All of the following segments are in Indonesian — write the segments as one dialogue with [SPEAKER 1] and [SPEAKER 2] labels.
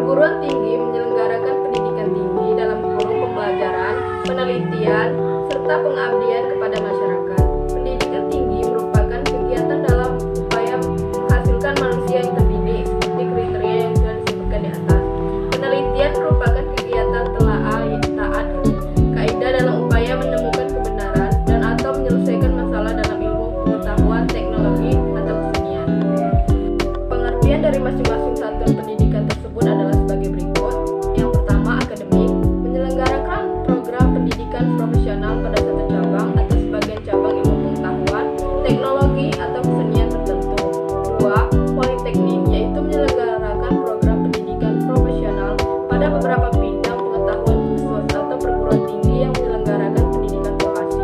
[SPEAKER 1] Perguruan tinggi menyelenggarakan pendidikan tinggi dalam kurung pembelajaran, penelitian, serta pengabdian kepada masyarakat. Pendidikan tinggi merupakan kegiatan dalam upaya menghasilkan manusia yang terdidik seperti kriteria yang sudah disebutkan di atas. Penelitian merupakan kegiatan telaah taat kaidah dalam upaya menemukan kebenaran dan atau menyelesaikan masalah dalam ilmu pengetahuan, teknologi, atau kesenian. Pengertian dari masing-masing satuan pendidikan tersebut adalah sebagai berikut. Yang pertama, akademik, menyelenggarakan program pendidikan profesional pada satu cabang atau sebagian cabang ilmu pengetahuan, teknologi, atau kesenian tertentu. Dua, politeknik, yaitu menyelenggarakan program pendidikan profesional pada beberapa bidang pengetahuan khusus atau perguruan tinggi yang menyelenggarakan pendidikan vokasi.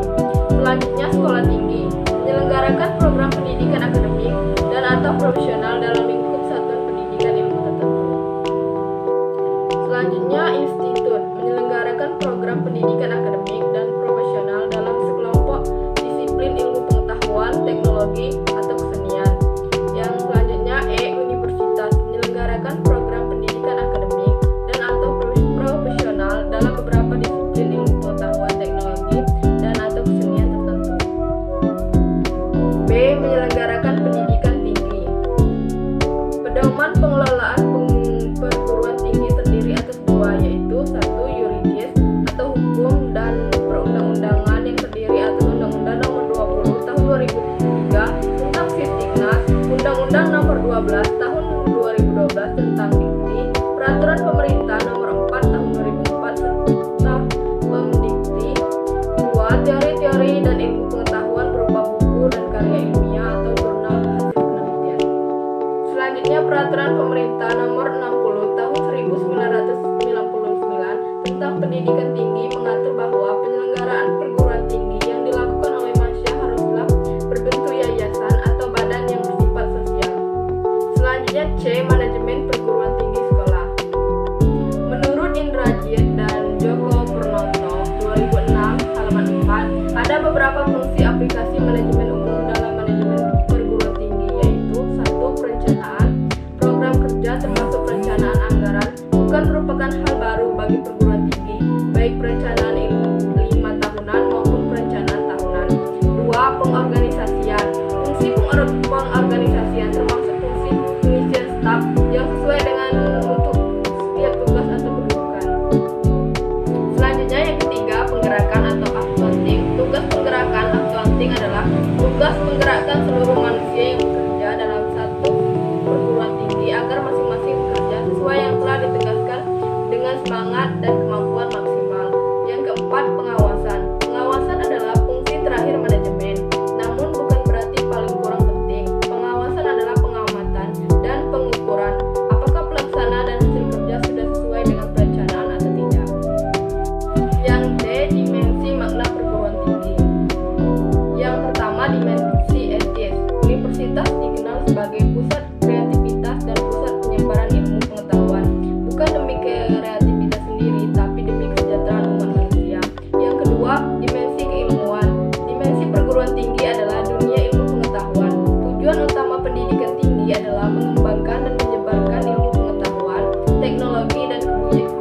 [SPEAKER 1] Selanjutnya, sekolah tinggi, menyelenggarakan program pendidikan akademik dan atau profesional dalam lingkup satuan pendidikan ilmu tertentu. Selanjutnya, institut, menyelenggarakan program pendidikan akademik dan profesional dalam sekelompok disiplin ilmu pengetahuan, teknologi, atau kesenian. Yang selanjutnya, universitas, menyelenggarakan program pendidikan akademik dan atau profesional dalam beberapa disiplin ilmu pengetahuan, teknologi, dan atau kesenian tertentu. B. Menyelenggarakan pendidikan tinggi. Pedoman pengelolaan perguruan tinggi terdiri atas dua, yaitu satu, yuridis atau hukum dan perundang-undangan yang terdiri atas Undang-Undang Nomor 20 Tahun 2003 tentang Sisdiknas, Undang-Undang Nomor 12 Tahun 2012 tentang Dikti, Peraturan Pemerintah Nomor 4 Tahun 2004 serta Pemdikti. Dua, teori-teori dan ilmu pengetahuan berupa buku dan karya ilmiah atau jurnal hasil penelitian. Selanjutnya, Peraturan Pemerintah Nomor 60 Tahun 1999 tentang pendidikan tinggi mengatur bahwa penyelenggaraan perguruan tinggi yang dilakukan oleh Masya haruslah berbentuk yayasan atau badan yang bersifat sosial. Selanjutnya, C. Manajemen perguruan tinggi sekolah. Menurut Indrajit dan Joko Purnoto 2006 halaman 4, ada beberapa fungsi aplikasi manajemen umum dalam manajemen perguruan tinggi, yaitu satu, perencanaan program kerja termasuk perencanaan anggaran bukan merupakan hal baru bagi perguruan tinggi, baik perencanaan 5 tahunan maupun perencanaan tahunan. Dua, pengorganisasian. Fungsi pengorganisasian termasuk fungsi pengisian staf yang sesuai dengan untuk setiap tugas atau kedudukan. Selanjutnya, yang ketiga, penggerakan atau accounting. Tugas penggerakan accounting adalah tugas menggerakkan seluruh manusia yang bekerja dalam satu perguruan tinggi agar masing-masing bekerja sesuai yang telah ditegaskan dengan semangat dan kemampuan maksimal. Yang keempat, pengawasan. Pengawasan adalah fungsi terakhir manajemen, namun bukan berarti paling kurang penting. Pengawasan adalah pengamatan dan pengukuran apakah pelaksana dan hasil kerja sudah sesuai dengan perencanaan atau tidak. Yang D, dimensi makna perguruan tinggi. Yang pertama, dimensi etis. Universitas dikenal sebagai pusat kreativitas dan pusat penyebaran ilmu pengetahuan, bukan demi kreativitas sendiri, tapi demi kesejahteraan umat manusia. Yang kedua, dimensi keilmuan. Dimensi perguruan tinggi adalah dunia ilmu pengetahuan. Tujuan utama pendidikan tinggi adalah mengembangkan dan menyebarkan ilmu pengetahuan, teknologi, dan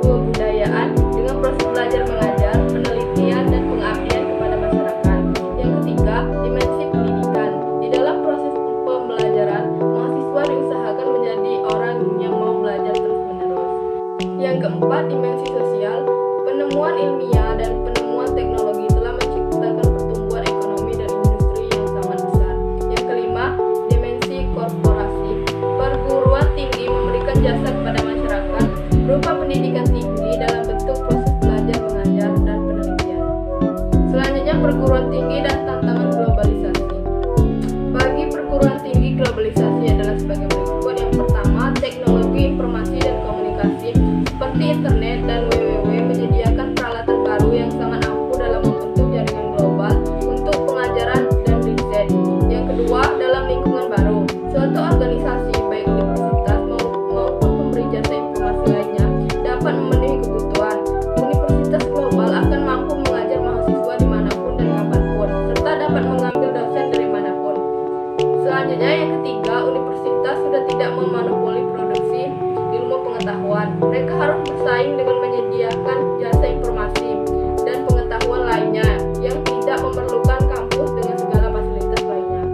[SPEAKER 1] kebudayaan dengan proses belajar mengajar, penelitian, dan pengabdian kepada masyarakat. Yang ketiga, dimensi pendidikan. Di dalam proses pembelajaran, mahasiswa diusahakan menjadi orang yang mau belajar terus-menerus. Yang keempat, dimensi sosial. Penemuan ilmiah dan penemuan teknologi telah menciptakan pertumbuhan ekonomi dan industri yang sangat besar. Yang kelima, dimensi korporasi. Perguruan tinggi memberikan jasa kepada masyarakat berupa pendidikan tinggi dalam bentuk proses belajar mengajar dan penelitian. Selanjutnya, perguruan tinggi dan tantangan globalisasi. Bagi perguruan tinggi, globalisasi adalah sebagai berikut. Yang pertama, teknologi informasi dan komunikasi seperti internet dan www menyediakan peralatan baru yang sangat ampuh dalam pengetahuan. Mereka harus bersaing dengan menyediakan jasa informasi dan pengetahuan lainnya yang tidak memerlukan kampus dengan segala fasilitas lainnya.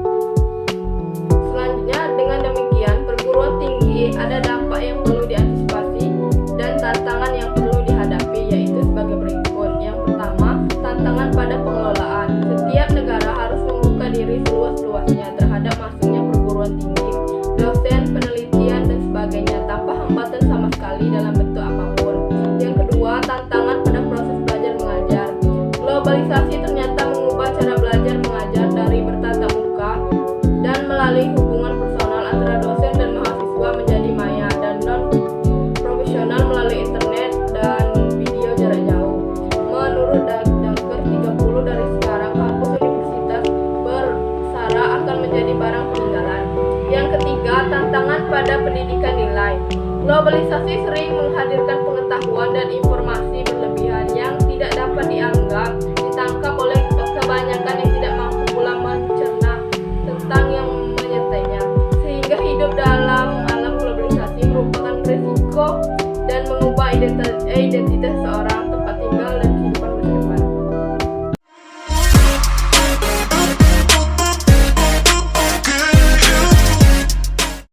[SPEAKER 1] Selanjutnya, dengan demikian, perguruan tinggi ada dampak yang perlu diantisipasi dan tantangan yang perlu dihadapi, yaitu sebagai berikut. Yang pertama, tantangan pada pengelolaan. Setiap negara harus membuka diri seluas-luasnya terhadap masuknya perguruan tinggi, dosen, penelitian, dan sebagainya tanpa hambatan sama sekali dalam bentuk apapun. Yang kedua, tantangan pada proses belajar mengajar. Globalisasi ternyata mengubah cara belajar mengajar dari bertatap muka dan melalui hubungan personal antara dosen dan mahasiswa menjadi maya dan non-profesional melalui internet dan video jarak jauh. Menurut Dunker 30 dari sekarang, kampus universitas bersara akan menjadi barang peninggalan. Yang ketiga, tantangan pada pendidikan nilai. Globalisasi sering menghadirkan pengetahuan dan informasi berlebihan yang tidak dapat ditangkap oleh kebanyakan yang tidak mampu pula mencerna tentang yang menyertainya. Sehingga hidup dalam alam globalisasi merupakan risiko dan mengubah identitas seorang